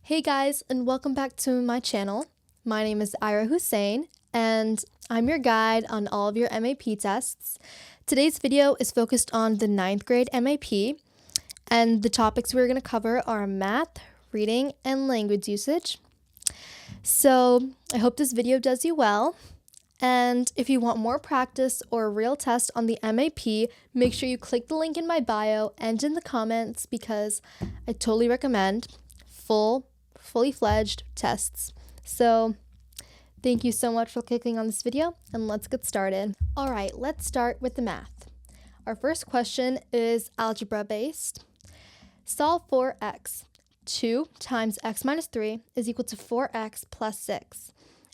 Hey guys, and welcome back to my channel. My name is Ira Hussein, and I'm your guide on all of your MAP tests. Today's video is focused on the 9th grade MAP, and the topics we're going to cover are math, reading, and language usage. So I hope this video does you well. And if you want more practice or a real test on the MAP, make sure you click the link in my bio and in the comments because I totally recommend fully fledged tests. So thank you so much for clicking on this video, and let's get started. All right, let's start with the math. Our first question is algebra based. Solve for x. 2 times x minus 3 is equal to 4x plus 6.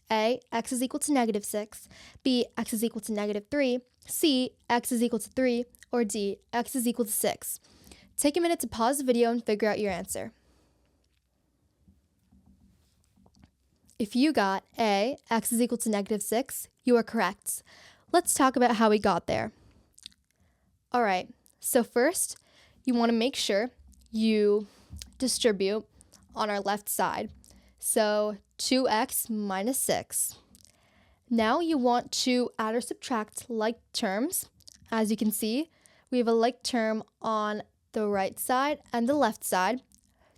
A, x is equal to negative 6. B, x is equal to negative 3. C, x is equal to 3. Or D, x is equal to 6. Take a minute to pause the video and figure out your answer. If you got A, x is equal to negative 6, you are correct. Let's talk about how we got there. All right, so first, you want to make sure you distribute on our left side. So 2x minus 6. Now you want to add or subtract like terms. As you can see, we have a like term on the right side and the left side,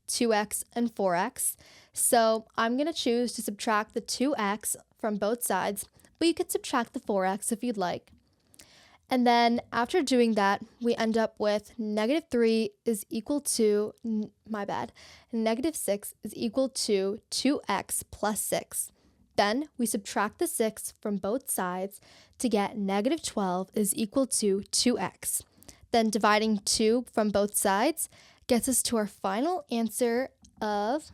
2x and 4x. So I'm going to choose to subtract the 2x from both sides, but you could subtract the 4x if you'd like. And then after doing that, we end up with negative 3 is equal to, negative 6 is equal to 2x plus 6. Then we subtract the 6 from both sides to get negative 12 is equal to 2x. Then dividing 2 from both sides gets us to our final answer of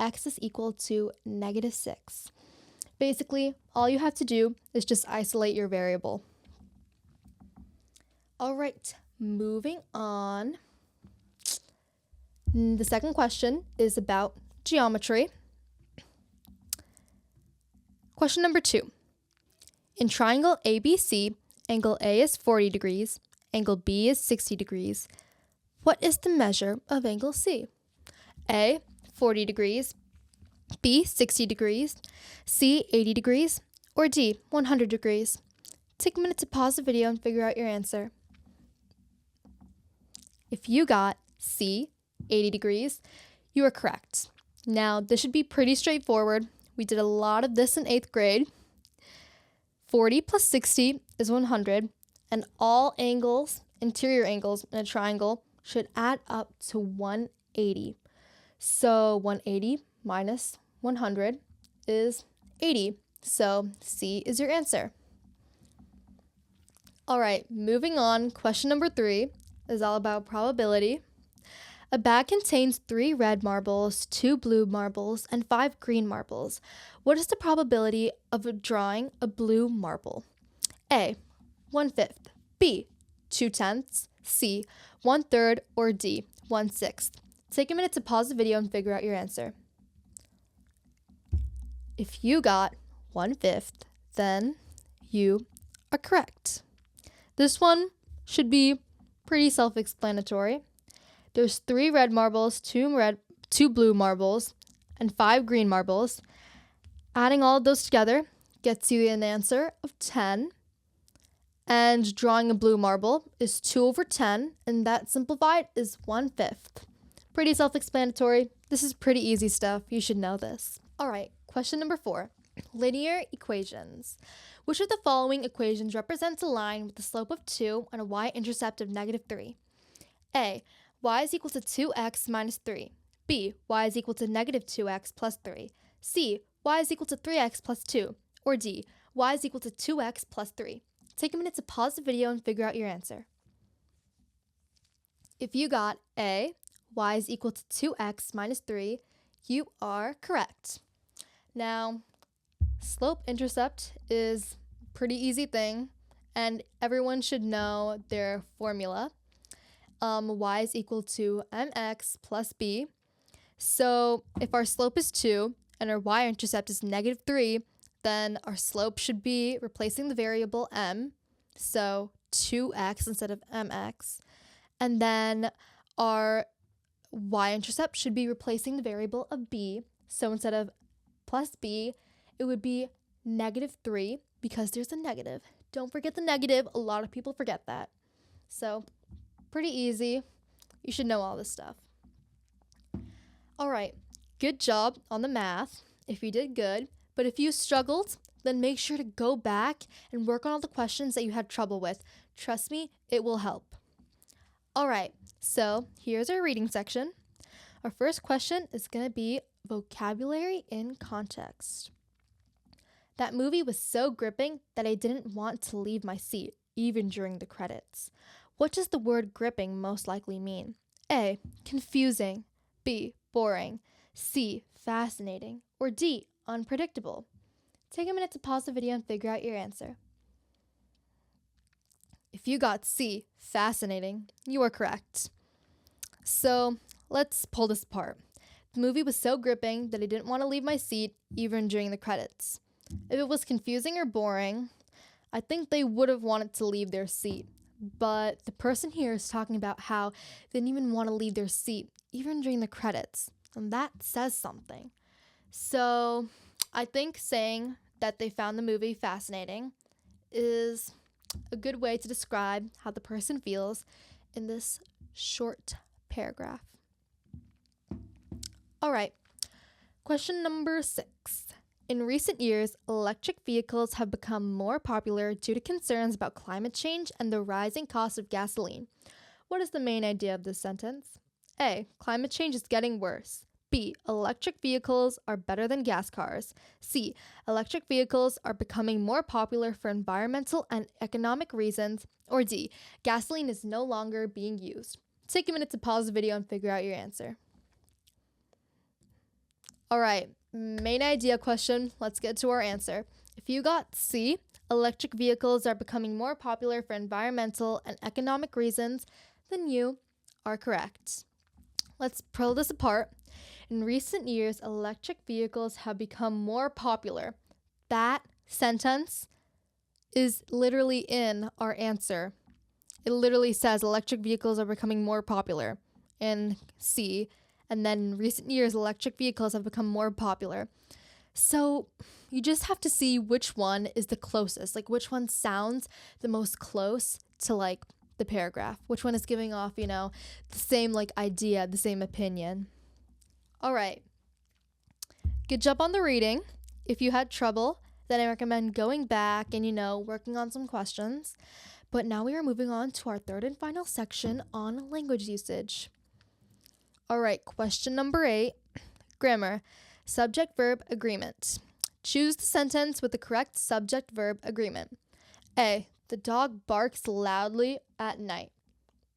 x is equal to negative 6. Basically, all you have to do is just isolate your variable. All right, moving on. The second question is about geometry. Question number 2. In triangle ABC, angle A is 40 degrees, angle B is 60 degrees. What is the measure of angle C? A, 40 degrees, B, 60 degrees, C, 80 degrees, or D, 100 degrees. Take a minute to pause the video and figure out your answer. If you got C, 80 degrees, you are correct. Now, this should be pretty straightforward. We did a lot of this in 8th grade. 40 plus 60 is 100, and all angles, interior angles in a triangle, should add up to 180. So 180 minus 100 is 80. So C is your answer. All right, moving on. Question number 3 is all about probability. A bag contains 3 red marbles, 2 blue marbles, and 5 green marbles. What is the probability of drawing a blue marble? A, 1/5. B, 2/10. C, 1/3. Or D, 1/6. Take a minute to pause the video and figure out your answer. If you got 1/5, then you are correct. This one should be pretty self-explanatory. There's 3 red marbles, 2 blue marbles, and 5 green marbles. Adding all of those together gets you an answer of 10. And drawing a blue marble is 2/10, and that simplified is 1/5. Pretty self-explanatory. This is pretty easy stuff. You should know this. All right, question number 4. Linear equations. Which of the following equations represents a line with a slope of 2 and a y-intercept of negative 3? A, y is equal to 2x minus 3. B, y is equal to negative 2x plus 3. C, y is equal to 3x plus 2. Or D, y is equal to 2x plus 3. Take a minute to pause the video and figure out your answer. If you got A, y is equal to 2x minus 3, you are correct. Now, slope-intercept is a pretty easy thing, and everyone should know their formula. Y is equal to mx plus b. So if our slope is 2 and our y-intercept is negative 3, then our slope should be replacing the variable m, so 2x instead of mx. And then our y-intercept should be replacing the variable of b. So instead of plus b, it would be -3 because there's a negative. Don't forget the negative. A lot of people forget that. So pretty easy. You should know all this stuff. All right. Good job on the math if you did good. But if you struggled, then make sure to go back and work on all the questions that you had trouble with. Trust me, it will help. All right. So here's our reading section. Our first question is going to be vocabulary in context. That movie was so gripping that I didn't want to leave my seat, even during the credits. What does the word gripping most likely mean? A. Confusing. B. Boring. C. Fascinating. Or D. Unpredictable. Take a minute to pause the video and figure out your answer. If you got C. Fascinating, you are correct. So let's pull this apart. The movie was so gripping that I didn't want to leave my seat, even during the credits. If it was confusing or boring, I think they would have wanted to leave their seat. But the person here is talking about how they didn't even want to leave their seat, even during the credits. And that says something. So I think saying that they found the movie fascinating is a good way to describe how the person feels in this short paragraph. All right. Question number 6. In recent years, electric vehicles have become more popular due to concerns about climate change and the rising cost of gasoline. What is the main idea of this sentence? A. Climate change is getting worse. B. Electric vehicles are better than gas cars. C. Electric vehicles are becoming more popular for environmental and economic reasons. Or D. Gasoline is no longer being used. Take a minute to pause the video and figure out your answer. All right. Main idea question, let's get to our answer. If you got C, electric vehicles are becoming more popular for environmental and economic reasons, then you are correct. Let's pull this apart. In recent years, electric vehicles have become more popular. That sentence is literally in our answer. It literally says electric vehicles are becoming more popular in C. And then in recent years, electric vehicles have become more popular. So you just have to see which one is the closest, like which one sounds the most close to like the paragraph, which one is giving off, the same like idea, the same opinion. All right. Good job on the reading. If you had trouble, then I recommend going back and, working on some questions. But now we are moving on to our third and final section on language usage. All right, question number 8, grammar, subject-verb agreement. Choose the sentence with the correct subject-verb agreement. A, the dog barks loudly at night.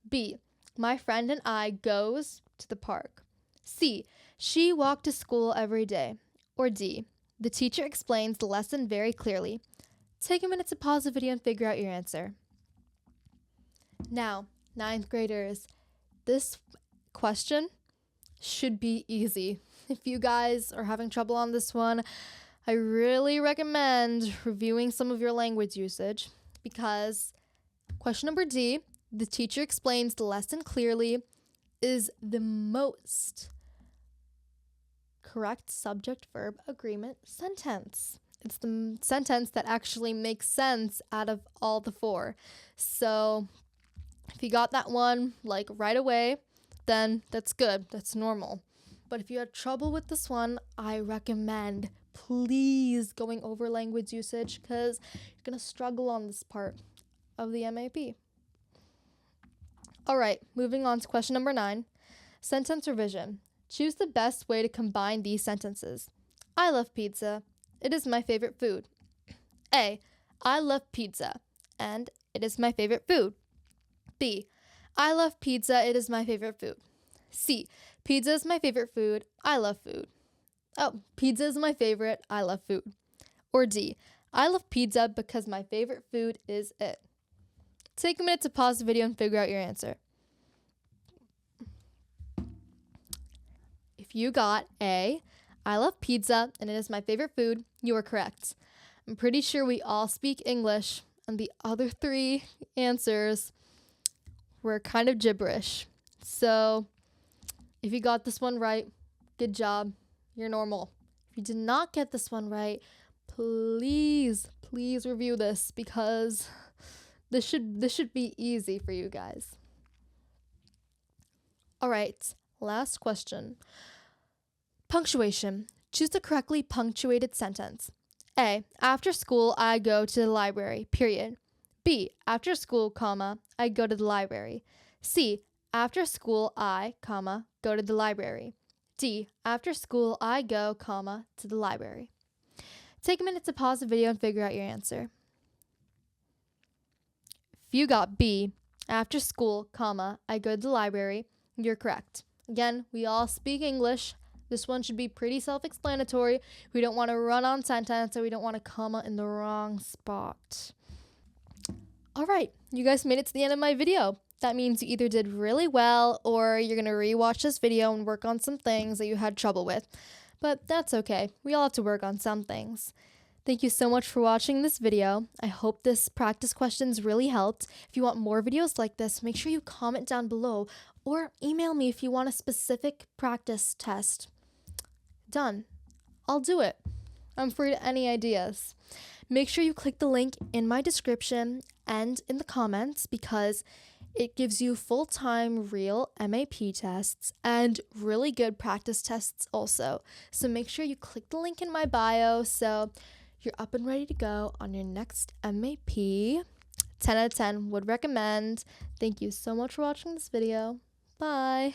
B, my friend and I goes to the park. C, she walked to school every day. Or D, the teacher explains the lesson very clearly. Take a minute to pause the video and figure out your answer. Now, 9th graders, this question should be easy. If you guys are having trouble on this one, I really recommend reviewing some of your language usage because question number D, the teacher explains the lesson clearly, is the most correct subject-verb agreement sentence. It's the sentence that actually makes sense out of all the 4. So if you got that one like right away, then that's good. That's normal. But if you had trouble with this one, I recommend please going over language usage because you're going to struggle on this part of the MAP. All right, moving on to question number 9. Sentence revision. Choose the best way to combine these sentences. I love pizza. It is my favorite food. A, I love pizza, and it is my favorite food. B, I love pizza. It is my favorite food. C, pizza is my favorite food. I love food. Oh, pizza is my favorite. I love food. Or D, I love pizza because my favorite food is it. Take a minute to pause the video and figure out your answer. If you got A, I love pizza and it is my favorite food, you are correct. I'm pretty sure we all speak English, and the other 3 answers were kind of gibberish. So If you got this one right, good job. You're normal. If you did not get this one right, please review this because this should be easy for you guys. All right, last question. Punctuation. Choose the correctly punctuated sentence. A. After school, I go to the library, period. B. After school, comma, I go to the library. C. After school, I, comma, go to the library. D. After school, I go, comma, to the library. Take a minute to pause the video and figure out your answer. If you got B, after school, comma, I go to the library, you're correct. Again, we all speak English. This one should be pretty self-explanatory. We don't want to run on sentence or we don't want a comma in the wrong spot. All right, you guys made it to the end of my video. That means you either did really well or you're going to rewatch this video and work on some things that you had trouble with. But that's okay. We all have to work on some things. Thank you so much for watching this video. I hope this practice questions really helped. If you want more videos like this, make sure you comment down below or email me if you want a specific practice test. Done. I'll do it. I'm free to any ideas. Make sure you click the link in my description and in the comments because it gives you full-time real MAP tests and really good practice tests also. So make sure you click the link in my bio so you're up and ready to go on your next MAP. 10 out of 10 would recommend. Thank you so much for watching this video. Bye.